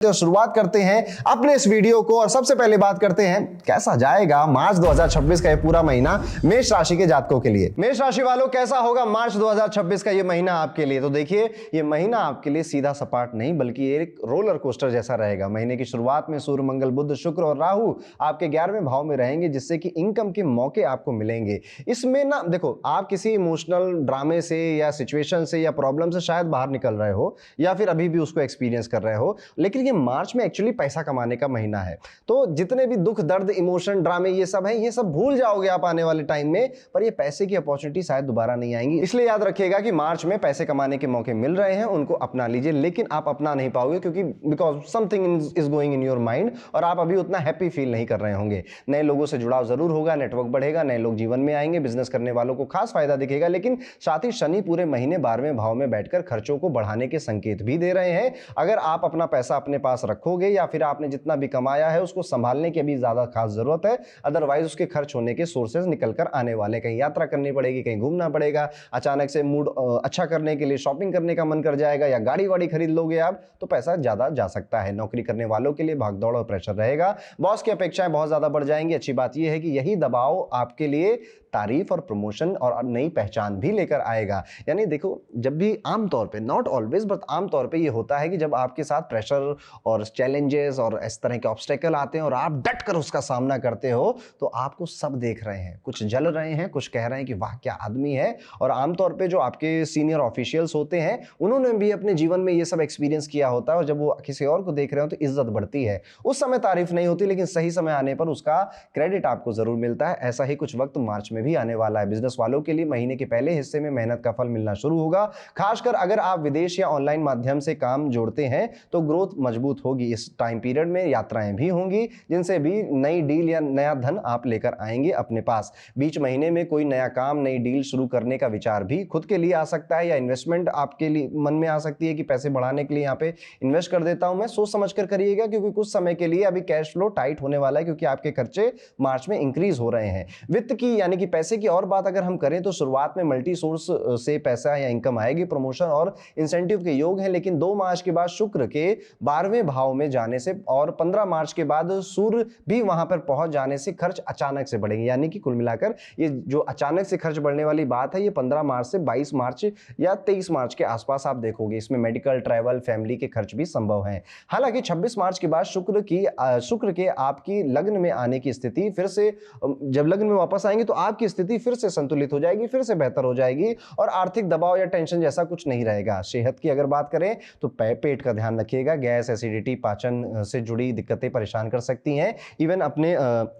तो शुरुआत करते हैं अपने इस वीडियो को और सबसे पहले बात करते हैं कैसा जाएगा मार्च 2026 का ये पूरा महीना मेष राशि के जातकों के लिए। मेष राशि वालों, कैसा होगा मार्च 2026 का ये महीना आपके लिए? तो देखिए, ये महीना आपके लिए सीधा सपाट नहीं बल्कि एक रोलर कोस्टर जैसा रहेगा। महीने की शुरुआत में सूर्य, मंगल, बुध, शुक्र और राहु आपके 11वें भाव में रहेंगे, जिससे कि इनकम के मौके आपको मिलेंगे। इसमें ना देखो, आप किसी इमोशनल ड्रामे से या सिचुएशन से या प्रॉब्लम से शायद बाहर निकल रहे हो या फिर अभी भी उसको एक्सपीरियंस कर रहे हो, लेकिन मार्च में एक्चुअली पैसा कमाने का महीना है। तो जितने भी दुख, दर्द, इमोशन, ड्रामे ये सब हैं, ये सब भूल जाओगे आप आने वाले टाइम में, पर ये पैसे की अपॉर्चुनिटी शायद दोबारा नहीं आएंगी। इसलिए याद रखिएगा कि मार्च में पैसे कमाने के मौके मिल रहे हैं, उनको अपना लीजिए, लेकिन आप अपना नहीं पाओगे क्योंकि because something is going in your mind और आप अभी उतना हैप्पी फील नहीं कर रहे होंगे। नए लोगों से जुड़ाव जरूर होगा, नेटवर्क बढ़ेगा, नए लोग जीवन में आएंगे, बिजनेस करने वालों को खास फायदा दिखेगा, लेकिन साथ ही शनि पूरे महीने 12वें भाव में बैठकर खर्चों को बढ़ाने के संकेत भी दे रहे हैं। अगर आप अपना पैसा अपने पास रखोगे या फिर आपने जितना भी कमाया है उसको संभालने की अभी ज्यादा खास जरूरत है, अदरवाइज उसके खर्च होने के सोर्सेज निकल कर आने वाले। कहीं यात्रा करनी पड़ेगी, कहीं घूमना पड़ेगा, अचानक से मूड अच्छा करने के लिए शॉपिंग करने का मन कर जाएगा या गाड़ी वाड़ी खरीद लोगे आप, तो पैसा ज्यादा जा सकता है। नौकरी करने वालों के लिए भागदौड़ और प्रेशर रहेगा, बॉस की अपेक्षाएं बहुत ज्यादा बढ़ जाएंगी। अच्छी बात यह है कि यही दबाव आपके लिए तारीफ और प्रमोशन और नई पहचान भी लेकर आएगा। यानी देखो, जब भी आमतौर पे, नॉट ऑलवेज बट आमतौर पे ये होता है कि जब आपके साथ प्रेशर और चैलेंजेस और इस तरह के ऑब्स्टेकल आते हैं और आप डट कर उसका सामना करते हो, तो आपको सब देख रहे हैं, कुछ जल रहे हैं, कुछ कह रहे हैं कि वाह क्या आदमी है। और आमतौर पे जो आपके सीनियर ऑफिशियल्स होते हैं, उन्होंने भी अपने जीवन में ये सब एक्सपीरियंस किया होता है और जब वो किसी और को देख रहे हो तो इज्जत बढ़ती है। उस समय तारीफ नहीं होती, लेकिन सही समय आने पर उसका क्रेडिट आपको जरूर मिलता है। ऐसा ही कुछ वक्त मार्च में भी आने वाला है। बिजनेस वालों के लिए महीने के पहले हिस्से में मेहनत का फल मिलना शुरू होगा। खासकर अगर आप विदेश या ऑनलाइन माध्यम से काम जोड़ते हैं तो ग्रोथ मजबूत होगी। इस टाइम पीरियड में यात्राएं भी होंगी, जिनसे भी नई डील या नया धन आप लेकर आएंगे अपने पास। बीच महीने में कोई नया काम, नई डील शुरू करने का विचार भी खुद के लिए आ सकता है, या इन्वेस्टमेंट आपके लिए मन में आ सकती है कि पैसे बढ़ाने के लिए यहाँ पे इन्वेस्ट कर देता हूं मैं। सोच समझ कर करिएगा, क्योंकि कुछ समय के लिए अभी कैश फ्लो टाइट होने वाला है, क्योंकि आपके खर्चे मार्च में इंक्रीज हो रहे हैं। वित्त की यानी कि पैसे की और बात अगर हम करें तो शुरुआत में मल्टी सोर्स से पैसा या इनकम आएगी, प्रमोशन और इंसेंटिव के योग है, लेकिन 2 मार्च के बाद शुक्र के 12वें भाव में जाने से और 15 मार्च के बाद सूर्य भी वहां पर पहुंच जाने से खर्च अचानक से बढ़ेंगे। यानी कि कुल मिलाकर ये जो अचानक से खर्च बढ़ने वाली बात है, ये 15 मार्च से 22 मार्च या 23 मार्च के आसपास आप देखोगे। इसमें मेडिकल, ट्रैवल, फैमिली के खर्च भी संभव हैं। हालांकि 26 मार्च के बाद शुक्र के आपकी लग्न में आने की स्थिति फिर से, जब लग्न में वापस आएंगे तो आपकी स्थिति फिर से संतुलित हो जाएगी, फिर से बेहतर हो जाएगी और आर्थिक दबाव या टेंशन जैसा कुछ नहीं रहेगा। सेहत की अगर बात करें तो पेट का ध्यान रखिएगा। गैस, एसिडिटी, पाचन से जुड़ी दिक्कतें परेशान कर सकती हैं। इवन अपने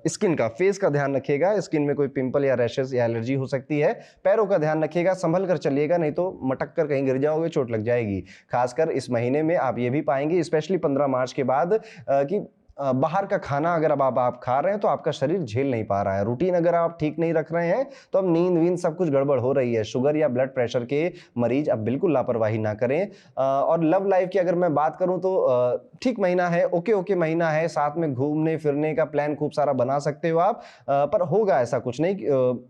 स्किन का, फेस का ध्यान रखिएगा। स्किन में कोई पिंपल या रैशेस या एलर्जी हो सकती है। पैरों का ध्यान रखिएगा, संभल कर चलिएगा, नहीं तो मटक कर कहीं गिर जाओगे, चोट लग जाएगी। खासकर इस महीने में आप ये भी पाएंगे, स्पेशली 15 मार्च के बाद, कि बाहर का खाना अगर अब आप खा रहे हैं तो आपका शरीर झेल नहीं पा रहा है। रूटीन अगर आप ठीक नहीं रख रहे हैं तो अब नींद वींद सब कुछ गड़बड़ हो रही है। शुगर या ब्लड प्रेशर के मरीज अब बिल्कुल लापरवाही ना करें। और लव लाइफ की अगर मैं बात करूं तो ठीक महीना है, ओके महीना है। साथ में घूमने फिरने का प्लान खूब सारा बना सकते हो आप, पर होगा ऐसा कुछ नहीं,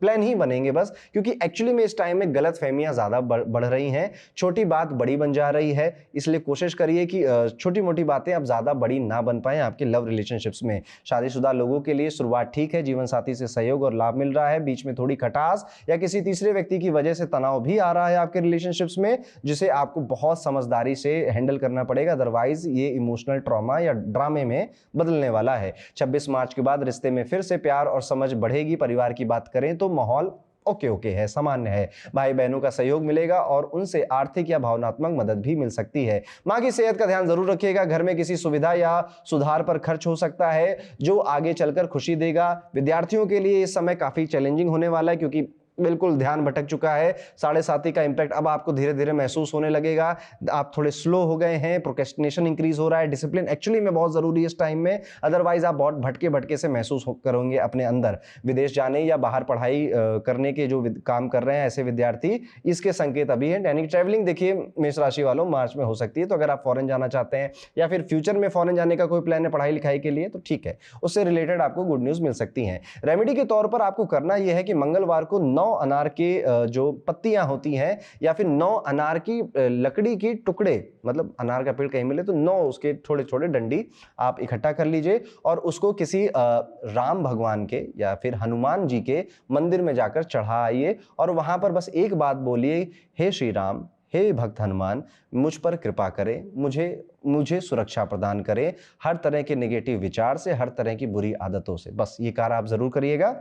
प्लान ही बनेंगे बस, क्योंकि एक्चुअली में इस टाइम में गलत फहमियां ज्यादा बढ़ रही हैं। छोटी बात बड़ी बन जा रही है, इसलिए कोशिश करिए कि छोटी मोटी बातें अब ज्यादा बड़ी ना बन पाए आपके रिलेशनशिप्स में। शादीशुदा लोगों के लिए शुरुआत ठीक है, जीवन साथी से सहयोग और लाभ मिल रहा है। बीच में थोड़ी खटास या किसी तीसरे व्यक्ति की वजह से तनाव भी आ रहा है आपके रिलेशनशिप्स में, जिसे आपको बहुत समझदारी से हैंडल करना पड़ेगा, अदरवाइज ये इमोशनल ट्रॉमा या ड्रामे में बदलने वाला है। 26 मार्च के बाद रिश्ते में फिर से प्यार और समझ बढ़ेगी। परिवार की बात करें तो माहौल ओके है, सामान्य है। भाई बहनों का सहयोग मिलेगा और उनसे आर्थिक या भावनात्मक मदद भी मिल सकती है। मां की सेहत का ध्यान जरूर रखिएगा। घर में किसी सुविधा या सुधार पर खर्च हो सकता है जो आगे चलकर खुशी देगा। विद्यार्थियों के लिए इस समय काफी चैलेंजिंग होने वाला है, क्योंकि बिल्कुल ध्यान भटक चुका है। 7.5 का इंपैक्ट अब आपको धीरे धीरे महसूस होने लगेगा। आप थोड़े स्लो हो गए हैं, प्रोक्रेस्टिनेशन इंक्रीज हो रहा है। डिसिप्लिन एक्चुअली में बहुत जरूरी है इस टाइम में, अदरवाइज आप बहुत भटके से महसूस करोगे अपने अंदर। विदेश जाने या बाहर पढ़ाई करने के जो काम कर रहे हैं ऐसे विद्यार्थी, इसके संकेत अभी है। यानी ट्रैवलिंग देखिए मेष राशि वालों मार्च में हो सकती है, तो अगर आप फॉरेन जाना चाहते हैं या फिर फ्यूचर में फॉरेन जाने का कोई प्लान है पढ़ाई लिखाई के लिए, तो ठीक है, उससे रिलेटेड आपको गुड न्यूज मिल सकती है। रेमेडी के तौर पर आपको करना यह है कि मंगलवार को 9 9 अनार के जो पत्तियां होती हैं या फिर 9 अनार की लकड़ी की टुकड़े, मतलब अनार का पेड़ कहीं मिले तो 9 उसके छोटे छोटे डंडी आप इकट्ठा कर लीजिए और उसको किसी राम भगवान के या फिर हनुमान जी के मंदिर में जाकर चढ़ाइए और वहां पर बस एक बात बोलिए, हे श्री राम, हे भक्त हनुमान, मुझ पर कृपा करें, मुझे सुरक्षा प्रदान करें हर तरह के नेगेटिव विचार से, हर तरह की बुरी आदतों से। बस ये कार्य आप जरूर करिएगा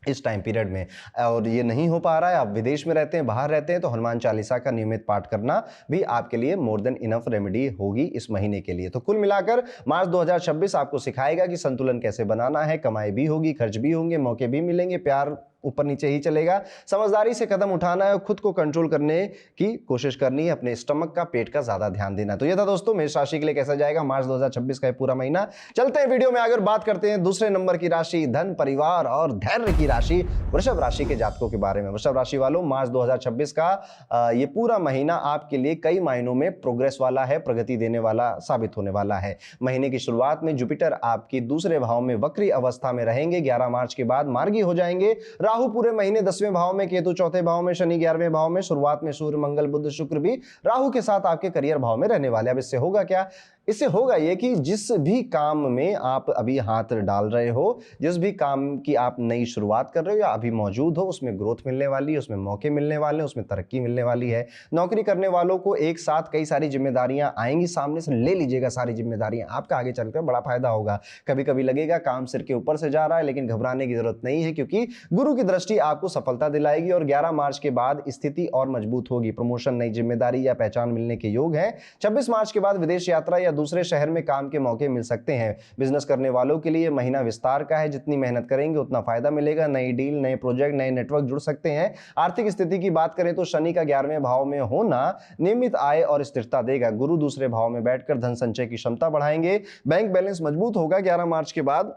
इस टाइम पीरियड में। और ये नहीं हो पा रहा है, आप विदेश में रहते हैं, बाहर रहते हैं, तो हनुमान चालीसा का नियमित पाठ करना भी आपके लिए मोर देन इनफ रेमेडी होगी इस महीने के लिए। तो कुल मिलाकर मार्च 2026 आपको सिखाएगा कि संतुलन कैसे बनाना है, कमाई भी होगी, खर्च भी होंगे, मौके भी मिलेंगे, प्यार ऊपर नीचे ही चलेगा, समझदारी से कदम उठाना है और खुद को कंट्रोल करने की कोशिश करनी है, अपने स्टमक का, पेट का ज्यादा ध्यान देना। तो ये था दोस्तों मेष राशि के लिए कैसा जाएगा मार्च 2026 का पूरा महीना। चलते हैं वीडियो में आगे बात करते हैं दूसरे नंबर की राशि, धन, परिवार और धैर्य की राशि, वृषभ राशि के जातकों के बारे में। वृषभ राशि वालों, मार्च 2026 का ये पूरा महीना आपके लिए कई मायनों में प्रोग्रेस वाला है, प्रगति देने वाला साबित होने वाला है। महीने की शुरुआत में जुपिटर आपकी दूसरे भाव में वक्री अवस्था में रहेंगे, 11 मार्च के बाद मार्गी हो जाएंगे। राहु पूरे महीने 10वें भाव में, केतु चौथे भाव में, शनि 11वें भाव में, शुरुआत में सूर्य, मंगल, बुध, शुक्र भी राहु के साथ आपके करियर भाव में रहने वाले। अब इससे होगा क्या? इससे होगा ये कि जिस भी काम में आप अभी हाथ डाल रहे हो, जिस भी काम की आप नई शुरुआत कर रहे हो या अभी मौजूद हो, उसमें ग्रोथ मिलने वाली है, उसमें मौके मिलने वाले हैं, उसमें तरक्की मिलने वाली है। नौकरी करने वालों को एक साथ कई सारी जिम्मेदारियां आएंगी, सामने से ले लीजिएगा सारी जिम्मेदारियां, आपका आगे चलकर बड़ा फायदा होगा। कभी कभी लगेगा काम सिर के ऊपर से जा रहा है, लेकिन घबराने की जरूरत नहीं है, क्योंकि गुरु की दृष्टि आपको सफलता दिलाएगी और 11 मार्च के बाद स्थिति और मजबूत होगी। प्रमोशन, नई जिम्मेदारी या पहचान मिलने के योग है। 26 मार्च के बाद विदेश यात्रा या दूसरे शहर में काम के मौके मिल सकते हैं। बिजनेस करने वालों के लिए महीना विस्तार का है, जितनी मेहनत करेंगे उतना फायदा मिलेगा। नई डील, नए प्रोजेक्ट, नए नेटवर्क जुड़ सकते हैं। आर्थिक स्थिति की बात करें तो शनि का 11वें भाव में होना नियमित आय और स्थिरता देगा। गुरु दूसरे भाव में बैठकर धन संचय की क्षमता बढ़ाएंगे। बैंक बैलेंस मजबूत होगा। 11 मार्च के बाद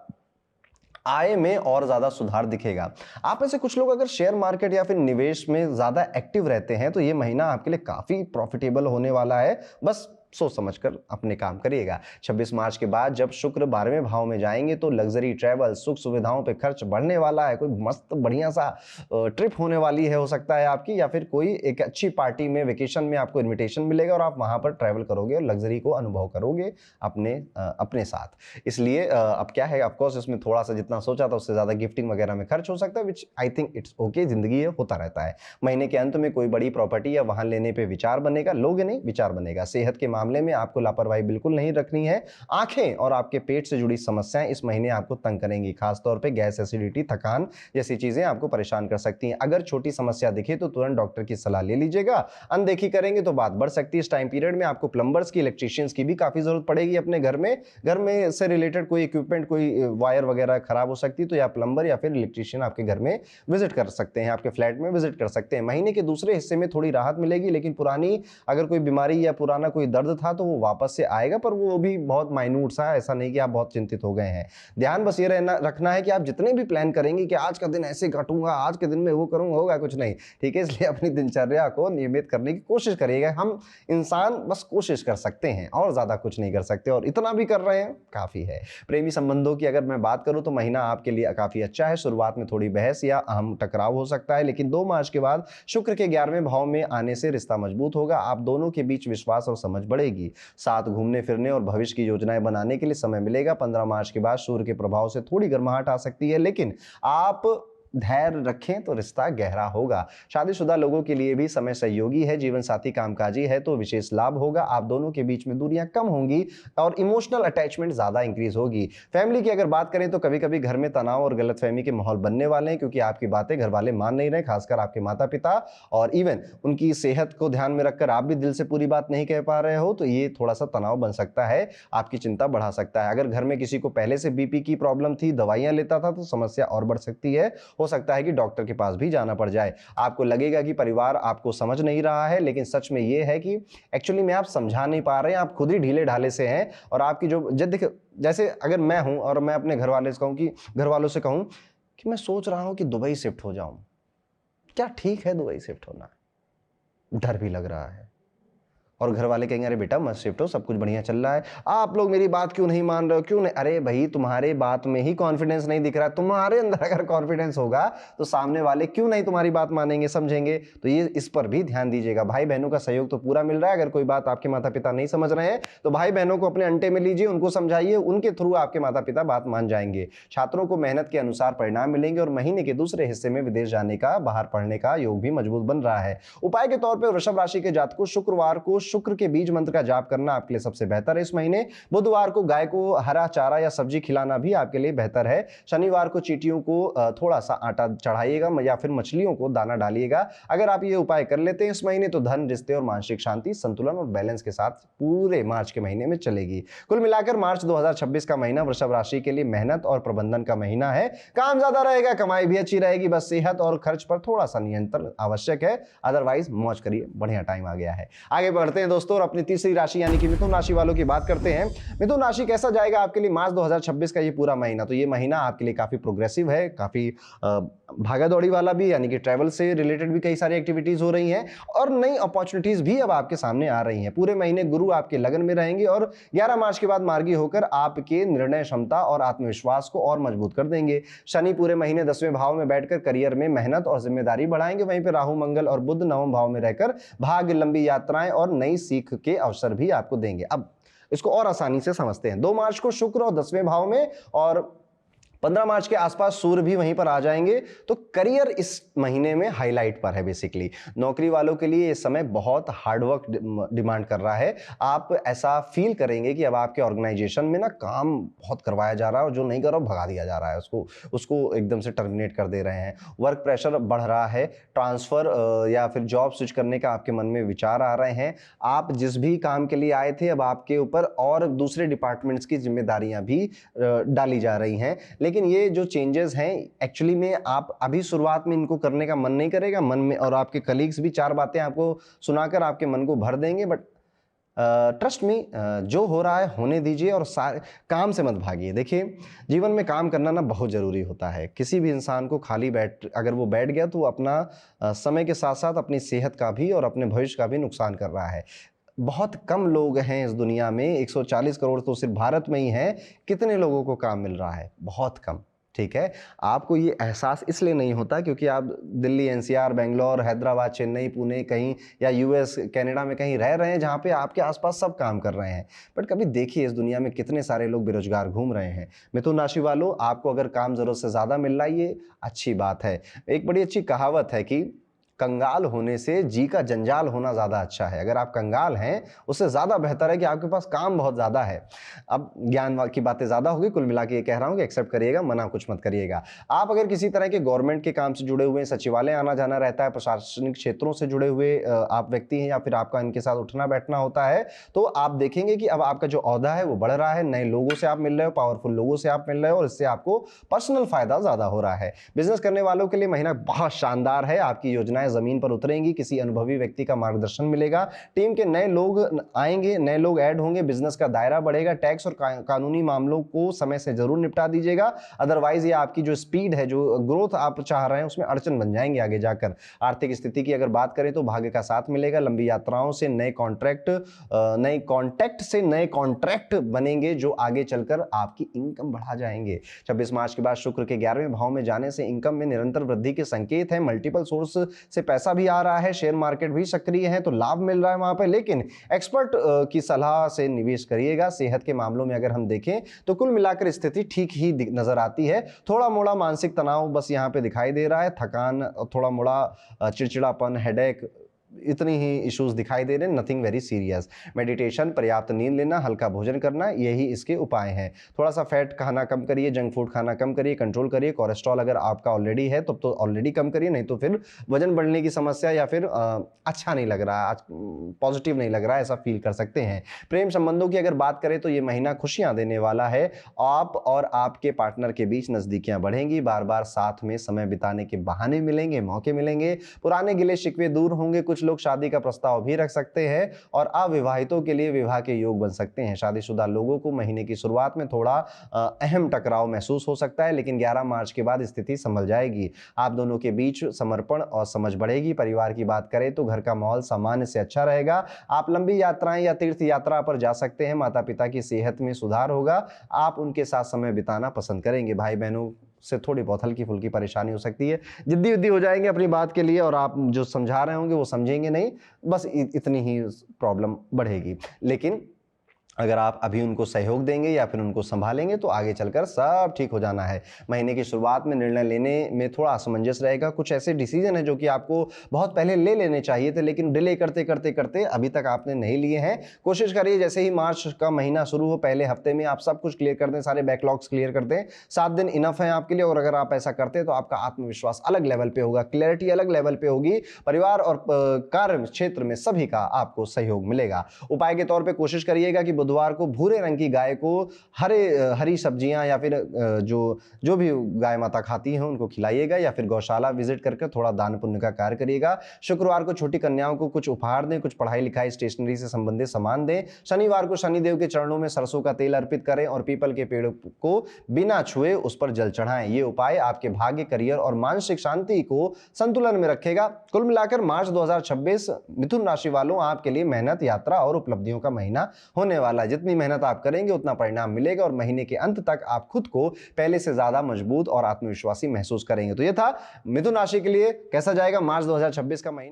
आय में और ज्यादा सुधार दिखेगा। आप में से कुछ लोग अगर शेयर मार्केट या फिर निवेश में ज्यादा एक्टिव रहते हैं तो ये महीना आपके लिए काफी प्रॉफिटेबल होने वाला है। बस सोच समझकर अपने काम करिएगा। 26 मार्च के बाद जब शुक्र 12वें भाव में जाएंगे तो लग्जरी, ट्रैवल, सुख सुविधाओं पे खर्च बढ़ने वाला है। कोई मस्त बढ़िया सा ट्रिप होने वाली है, हो सकता है आपकी, या फिर कोई एक अच्छी पार्टी में, वेकेशन में आपको इनविटेशन मिलेगा और आप वहां पर ट्रैवल करोगे और लग्जरी को अनुभव करोगे अपने साथ। इसलिए अब क्या है, ऑफकोर्स इसमें थोड़ा सा जितना सोचा था उससे ज्यादा गिफ्टिंग वगैरह में खर्च हो सकता है, विच आई थिंक इट्स ओके, जिंदगी है, होता रहता है। महीने के अंत में कोई बड़ी प्रॉपर्टी या वाहन लेने पर विचार बनेगा, लोगे नहीं, विचार बनेगा। सेहत के मामले में आपको लापरवाही बिल्कुल नहीं रखनी है। आंखें और आपके पेट से जुड़ी समस्याएं इस महीने आपको तंग करेंगी, खासतौर पे गैस, एसिडिटी, थकान जैसी चीजें आपको परेशान कर सकती हैं। अगर छोटी समस्या दिखे तो तुरंत डॉक्टर की सलाह ले लीजिएगा, अनदेखी करेंगे तो बात बढ़ सकती है। इस टाइम पीरियड में आपको प्लम्बर्स की, इलेक्ट्रीशियंस की भी काफी जरूरत पड़ेगी अपने घर में से रिलेटेड कोई इक्विपमेंट, कोई वायर वगैरह खराब हो सकती है तो या प्लम्बर या फिर इलेक्ट्रीशियन आपके घर में विजिट कर सकते हैं, आपके फ्लैट में विजिट कर सकते हैं। महीने के दूसरे हिस्से में थोड़ी राहत मिलेगी, लेकिन पुरानी अगर कोई बीमारी या पुराना कोई दर्द था तो वो वापस से आएगा, पर वो भी बहुत माइन्यूट सा है, ऐसा नहीं कि आप बहुत चिंतित हो गए हैं। ध्यान बस ये रखना है कि आप जितने भी प्लान करेंगे कि आज का दिन ऐसे काटूंगा, आज के दिन में वो करूंगा, होगा कुछ नहीं, ठीक है। इसलिए अपनी दिनचर्या को नियमित करने की कोशिश करिएगा। हम इंसान बस कोशिश कर सकते हैं और ज्यादा कुछ नहीं कर सकते, और इतना भी कर रहे हैं काफी है। प्रेमी संबंधों की अगर मैं बात करूं तो महीना आपके लिए काफी अच्छा है। शुरुआत में थोड़ी बहस या अहम टकराव हो सकता है, लेकिन 2 मार्च के बाद शुक्र के 11वें भाव में आने से रिश्ता मजबूत होगा। आप दोनों के बीच विश्वास और समझ बढ़ेगी। साथ घूमने फिरने और भविष्य की योजनाएं बनाने के लिए समय मिलेगा। 15 मार्च के बाद सूर्य के प्रभाव से थोड़ी गर्माहट आ सकती है, लेकिन आप धैर्य रखें तो रिश्ता गहरा होगा। शादीशुदा लोगों के लिए भी समय सहयोगी है। जीवन साथी कामकाजी है तो विशेष लाभ होगा। आप दोनों के बीच में दूरियां कम होंगी और इमोशनल अटैचमेंट ज्यादा इंक्रीज होगी। फैमिली की अगर बात करें तो कभी कभी घर में तनाव और गलतफहमी के माहौल बनने वाले हैं, क्योंकि आपकी बातें घर वाले मान नहीं रहे, खासकर आपके माता पिता, और इवन उनकी सेहत को ध्यान में रखकर आप भी दिल से पूरी बात नहीं कह पा रहे हो, तो ये थोड़ा सा तनाव बन सकता है, आपकी चिंता बढ़ा सकता है। अगर घर में किसी को पहले से बीपी की प्रॉब्लम थी, दवाइयां लेता था, तो समस्या और बढ़ सकती है। हो सकता है कि डॉक्टर के पास भी जाना पड़ जाए। आपको लगेगा कि परिवार आपको समझ नहीं रहा है, लेकिन सच में यह है कि एक्चुअली में आप समझा नहीं पा रहे हैं, आप खुद ही ढीले ढाले से हैं। और आपकी जो देखिए, जैसे अगर मैं हूं और मैं अपने घर वालों से कहूं कि मैं सोच रहा हूं कि दुबई शिफ्ट हो जाऊं, क्या ठीक है दुबई शिफ्ट होना? डर भी लग रहा है, और घर वाले कहेंगे अरे बेटा मत शिफ्ट हो, सब कुछ बढ़िया चल रहा है, आप लोग मेरी बात क्यों नहीं मान रहे हो, क्यों नहीं। अरे भाई तुम्हारे बात में ही कॉन्फिडेंस नहीं दिख रहा है, तुम्हारे अंदर अगर कॉन्फिडेंस होगा तो सामने वाले क्यों नहीं तुम्हारी बात मानेंगे, समझेंगे। तो ये इस पर भी ध्यान दीजिएगा। भाई बहनों का सहयोग तो पूरा मिल रहा है। अगर कोई बात आपके माता पिता नहीं समझ रहे हैं तो भाई बहनों को अपने अंटे में लीजिए, उनको समझाइए, उनके थ्रू आपके माता पिता बात मान जाएंगे। छात्रों को मेहनत के अनुसार परिणाम मिलेंगे और महीने के दूसरे हिस्से में विदेश जाने का, बाहर पढ़ने का योग भी मजबूत बन रहा है। उपाय के तौर पर वृषभ राशि के जातकों शुक्रवार को शुक्र के बीज मंत्र का जाप करना आपके लिए सबसे बेहतर है इस महीने। बुधवार को गाय को हरा चारा या सब्जी खिलाना भी आपके लिए बेहतर है। शनिवार को चींटियों को थोड़ा सा आटा चढ़ाइएगा या फिर मछलियों को दाना डालिएगा। अगर आप ये उपाय कर लेते हैं इस महीने तो धन, रिश्ते और मानसिक शांति, संतुलन और बैलेंस के साथ पूरे मार्च के महीने में चलेगी। कुल मिलाकर मार्च 2026 का महीना वृषभ राशि के लिए मेहनत और प्रबंधन का महीना है। काम ज्यादा रहेगा, कमाई भी अच्छी रहेगी, बस सेहत और खर्च पर थोड़ा सा नियंत्रण आवश्यक है। अदरवाइज मौज करिए, बढ़िया टाइम आ गया है। आगे बढ़ते हैं दोस्तों और अपनी तीसरी राशि यानी कि मिथुन राशि वालों की बात करते हैं। मिथुन राशि कैसा जाएगा आपके लिए मार्च 2026 का ये पूरा महीना। तो ये महीना आपके लिए काफी प्रोग्रेसिव है, काफी भागा दौड़ी वाला भी, यानी कि ट्रैवल से रिलेटेड भी कई सारी एक्टिविटीज हो रही हैं और नई अपॉर्चुनिटीज भी अब आपके सामने आ रही हैं। पूरे महीने गुरु आपके लगन में रहेंगे और 11 मार्च के बाद मार्गी होकर आपके निर्णय क्षमता और आत्मविश्वास को और मजबूत कर देंगे। शनि पूरे महीने 10वें भाव में बैठकर करियर में मेहनत और जिम्मेदारी बढ़ाएंगे। वहीं पर राहु, मंगल और बुध 9वें भाव में रहकर भाग्य, लंबी यात्राएं और नई सीख के अवसर भी आपको देंगे। अब इसको और आसानी से समझते हैं। 2 मार्च को शुक्र और 10वें भाव में और 15 मार्च के आसपास सूर्य भी वहीं पर आ जाएंगे। तो करियर इस महीने में हाईलाइट पर है। बेसिकली नौकरी वालों के लिए ये समय बहुत हार्डवर्क डिमांड कर रहा है। आप ऐसा फील करेंगे कि अब आपके ऑर्गेनाइजेशन में ना काम बहुत करवाया जा रहा है और जो नहीं कर रहा भगा दिया जा रहा है, उसको एकदम से टर्मिनेट कर दे रहे हैं। वर्क प्रेशर बढ़ रहा है, ट्रांसफर या फिर जॉब स्विच करने का आपके मन में विचार आ रहे हैं। आप जिस भी काम के लिए आए थे अब आपके ऊपर और दूसरे डिपार्टमेंट्स की जिम्मेदारियां भी डाली जा रही हैं। लेकिन ये जो चेंजेस हैं एक्चुअली में आप अभी शुरुआत में इनको करने का मन नहीं करेगा, मन में, और आपके कलीग्स भी 4 बातें आपको सुनाकर आपके मन को भर देंगे। बट ट्रस्ट मी, जो हो रहा है होने दीजिए और काम से मत भागिए। देखिए जीवन में काम करना ना बहुत ज़रूरी होता है। किसी भी इंसान को खाली अगर वो बैठ गया तो वो अपना समय के साथ साथ अपनी सेहत का भी और अपने भविष्य का भी नुकसान कर रहा है। बहुत कम लोग हैं इस दुनिया में, 140 करोड़ तो सिर्फ भारत में ही हैं। कितने लोगों को काम मिल रहा है? बहुत कम। ठीक है, आपको ये एहसास इसलिए नहीं होता क्योंकि आप दिल्ली, एनसीआर, बेंगलोर, हैदराबाद, चेन्नई, पुणे कहीं या यूएस, कनाडा में कहीं रह रहे हैं जहाँ पे आपके आसपास सब काम कर रहे हैं। बट कभी देखिए इस दुनिया में कितने सारे लोग बेरोजगार घूम रहे हैं। मिथुन राशि वालों, आपको अगर काम जरूरत से ज़्यादा मिल रहा है ये अच्छी बात है। एक बड़ी अच्छी कहावत है कि कंगाल होने से जी का जंजाल होना ज़्यादा अच्छा है। अगर आप कंगाल हैं उससे ज़्यादा बेहतर है कि आपके पास काम बहुत ज़्यादा है। अब ज्ञान की बातें ज़्यादा होगी, कुल मिला के ये कह रहा हूँ कि एक्सेप्ट करिएगा, मना कुछ मत करिएगा। आप अगर किसी तरह के गवर्नमेंट के काम से जुड़े हुए हैं, सचिवालय आना जाना रहता है, प्रशासनिक क्षेत्रों से जुड़े हुए आप व्यक्ति हैं या फिर आपका इनके साथ उठना बैठना होता है, तो आप देखेंगे कि अब आपका जो ओहदा है वो बढ़ रहा है। नए लोगों से आप मिल रहे हो, पावरफुल लोगों से आप मिल रहे हो और इससे आपको पर्सनल फायदा ज़्यादा हो रहा है। बिजनेस करने वालों के लिए महीना बहुत शानदार है। आपकी योजनाएं जमीन पर उतरेंगी, किसी अनुभवी व्यक्ति का मार्गदर्शन मिलेगा, टीम के नए लोग आएंगे, नए लोग ऐड होंगे, बिजनेस का दायरा बढ़ेगा। टैक्स और कानूनी मामलों को समय से जरूर निपटा दीजिएगा, अदरवाइज ये आपकी जो स्पीड है, जो ग्रोथ आप चाह रहे हैं उसमें अड़चन बन जाएंगे आगे जाकर। आर्थिक स्थिति की अगर बात करें तो भाग्य का साथ मिलेगा। लंबी यात्राओं से नए कॉन्ट्रैक्ट से नए कॉन्ट्रैक्ट बनेंगे जो आगे चलकर आपकी इनकम बढ़ा जाएंगे। 26 मार्च के बाद शुक्र के 11वें भाव में जाने से इनकम में निरंतर वृद्धि के संकेत हैं। मल्टीपल सोर्स से पैसा भी आ रहा है, शेयर मार्केट भी सक्रिय है तो लाभ मिल रहा है वहां पर। लेकिन एक्सपर्ट की सलाह से निवेश करिएगा। सेहत के मामलों में अगर हम देखें तो कुल मिलाकर स्थिति ठीक ही नजर आती है। थोड़ा मोड़ा मानसिक तनाव बस यहाँ पे दिखाई दे रहा है, थकान, थोड़ा मोड़ा चिड़चिड़ापन, हेडेक, इतनी ही इश्यूज दिखाई दे रहे हैं, नथिंग वेरी सीरियस। मेडिटेशन, पर्याप्त नींद लेना, हल्का भोजन करना, यही इसके उपाय हैं। थोड़ा सा फैट खाना कम करिए, जंक फूड खाना कम करिए, कंट्रोल करिए। कोलेस्ट्रॉल अगर आपका ऑलरेडी है तो ऑलरेडी कम करिए, नहीं तो फिर वजन बढ़ने की समस्या या फिर अच्छा नहीं लग रहा है, पॉजिटिव नहीं लग रहा है, ऐसा फील कर सकते हैं। प्रेम संबंधों की अगर बात करें तो ये महीना खुशियां देने वाला है। आप और आपके पार्टनर के बीच नजदीकियां बढ़ेंगी, बार बार साथ में समय बिताने के बहाने मिलेंगे, मौके मिलेंगे। पुराने गिले शिकवे दूर होंगे, कुछ कुछ लोग शादी का प्रस्ताव भी रख सकते हैं और अविवाहितों के लिए विवाह के योग बन सकते हैं। शादीशुदा लोगों को महीने की शुरुआत में थोड़ा अहम टकराव महसूस हो सकता है, लेकिन 11 मार्च के बाद स्थिति संभल जाएगी। आप दोनों के बीच समर्पण और समझ बढ़ेगी। परिवार की बात करें तो घर का माहौल सामान्य से अच्छा रहेगा। आप लंबी यात्राएं या तीर्थ यात्रा पर जा सकते हैं। माता पिता की सेहत में सुधार होगा। आप उनके साथ समय बिताना पसंद करेंगे। भाई बहनों से थोड़ी बहुत हल्की फुल्की परेशानी हो सकती है, जिद्दी उद्दी हो जाएंगे अपनी बात के लिए और आप जो समझा रहे होंगे वो समझेंगे नहीं, बस इतनी ही प्रॉब्लम बढ़ेगी। लेकिन अगर आप अभी उनको सहयोग देंगे या फिर उनको संभालेंगे तो आगे चलकर सब ठीक हो जाना है। महीने की शुरुआत में निर्णय लेने में थोड़ा असमंजस रहेगा। कुछ ऐसे डिसीजन है जो कि आपको बहुत पहले ले लेने चाहिए थे, लेकिन डिले करते करते करते अभी तक आपने नहीं लिए हैं। कोशिश करिए जैसे ही मार्च का महीना शुरू हो पहले हफ्ते में आप सब कुछ क्लियर कर दें, सारे बैकलॉग्स क्लियर कर दें। 7 दिन इनफ है आपके लिए और अगर आप ऐसा करते हैं तो आपका आत्मविश्वास अलग लेवल पे होगा, क्लैरिटी अलग लेवल पे होगी। परिवार और कार्य क्षेत्र में सभी का आपको सहयोग मिलेगा। उपाय के तौर पर कोशिश करिएगा कि बुधवार को भूरे रंग की गाय को हरी सब्जियां या फिर जो भी गाय माता खाती हैं उनको खिलाइएगा या फिर गौशाला विजिट करके थोड़ा दान पुण्य का कार्य करिएगा। शुक्रवार को छोटी कन्याओं को कुछ उपहार दें, कुछ पढ़ाई लिखाई स्टेशनरी से संबंधित सामान दें। शनिवार को शनिदेव के चरणों में सरसों का तेल अर्पित करें और पीपल के पेड़ को बिना छुए उस पर जल चढ़ाएं। ये उपाय आपके भाग्य, करियर और मानसिक शांति को संतुलन में रखेगा। कुल मिलाकर मार्च 2026 मिथुन राशि वालों आपके लिए मेहनत, यात्रा और उपलब्धियों का महीना होने वाला है। जितनी मेहनत आप करेंगे उतना परिणाम मिलेगा और महीने के अंत तक आप खुद को पहले से ज्यादा मजबूत और आत्मविश्वासी महसूस करेंगे। तो यह था मिथुन राशि के लिए कैसा जाएगा मार्च 2026 का महीना।